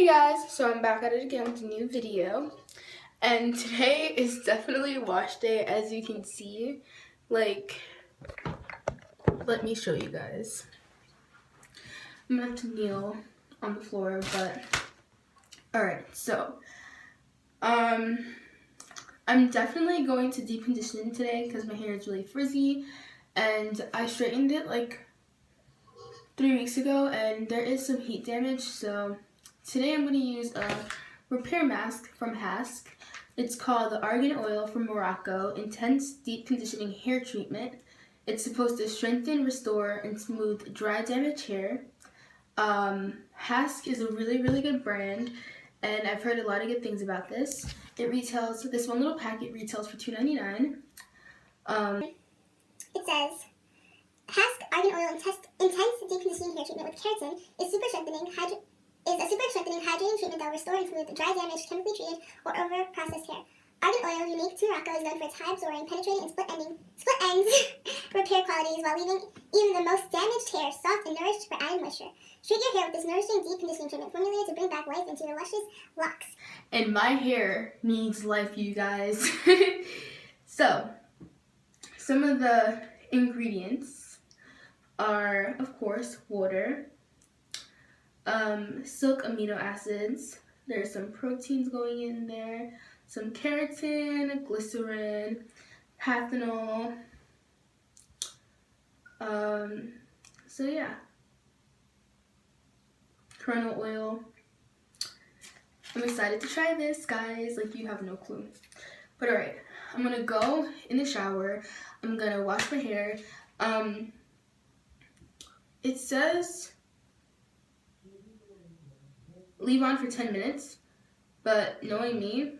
Hey guys, so I'm back at it again with a new video, and today is definitely wash day. As you can see, like, let me show you guys. I'm gonna have to kneel on the floor, but alright, so I'm definitely going to deep condition today because my hair is really frizzy, and I straightened it like 3 weeks ago, and there is some heat damage. So today I'm going to use a repair mask from Hask. It's called the Argan oil from Morocco Intense Deep Conditioning Hair Treatment. It's supposed to strengthen, restore, and smooth dry, damaged hair. Hask is a really good brand, and I've heard a lot of good things about this. This one little packet retails for $2.99. It says, Hask Argan Oil Intense Deep Conditioning Hair Treatment with Keratin is a super strengthening hydrating treatment that will restore and smooth dry, damaged, chemically treated, or over-processed hair. Argan oil, unique to Morocco, is known for its high absorbing, penetrating, and split ends repair qualities while leaving even the most damaged hair soft and nourished for added moisture. Treat your hair with this nourishing deep conditioning treatment formulated to bring back life into your luscious locks. And my hair needs life, you guys. So, some of the ingredients are, of course, water, silk amino acids, there's some proteins going in there, some keratin, glycerin, pathanol, so yeah, kernel oil. I'm excited to try this, guys, like you have no clue. But alright, I'm gonna go in the shower, I'm gonna wash my hair. It says leave on for 10 minutes, but knowing me,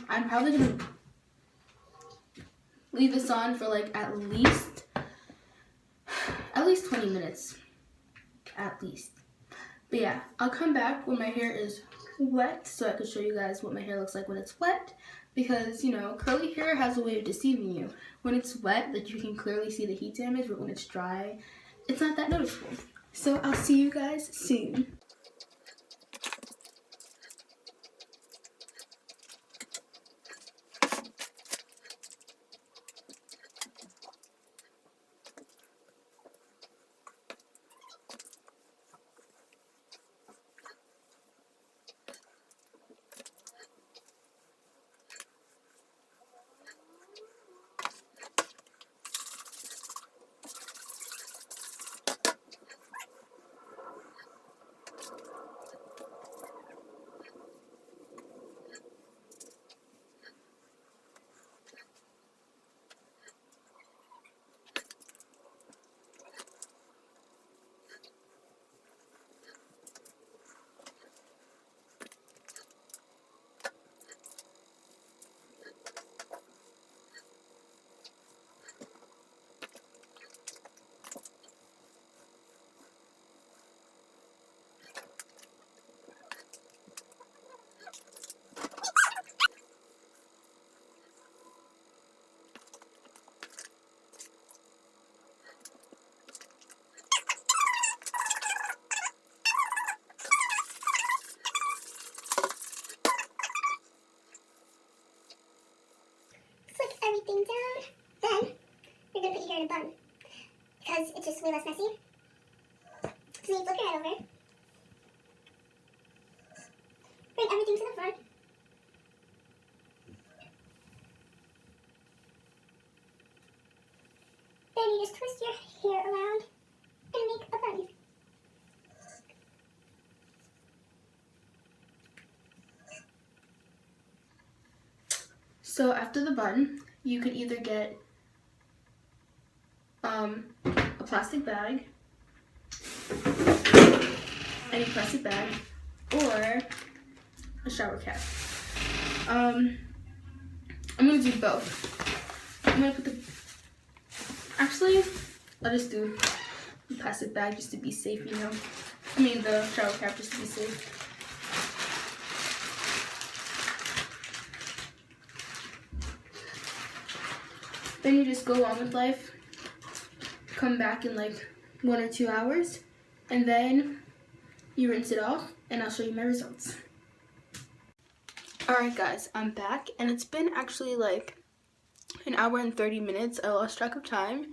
I'm probably gonna leave this on for like at least 20 minutes, at least. But yeah, I'll come back when my hair is wet so I can show you guys what my hair looks like when it's wet, because, you know, curly hair has a way of deceiving you. When it's wet, like, you can clearly see the heat damage, but when it's dry, it's not that noticeable. So I'll see you guys soon. Flick everything down. Then, you're going to put your hair in a bun, because it's just way less messy. So you flip your head over. Bring everything to the front. Then you just twist your hair around and make a bun. So after the bun, you could either get a plastic bag, any plastic bag, or a shower cap. I'm gonna do both. I'm gonna put I'll just do the plastic bag just to be safe, you know. I mean the shower cap just to be safe. Then you just go on with life, come back in like 1 or 2 hours, and then you rinse it off, and I'll show you my results. Alright guys, I'm back, and it's been actually like an hour and 30 minutes. I lost track of time,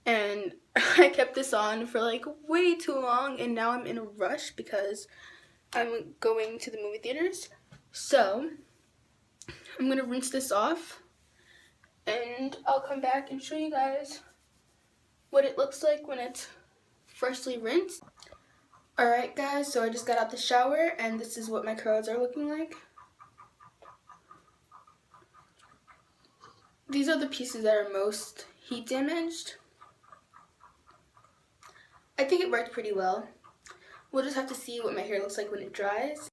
and I kept this on for like way too long, and now I'm in a rush because I'm going to the movie theaters. So I'm gonna rinse this off, and I'll come back and show you guys what it looks like when it's freshly rinsed. Alright guys, so I just got out the shower, and this is what my curls are looking like. These are the pieces that are most heat damaged. I think it worked pretty well. We'll just have to see what my hair looks like when it dries.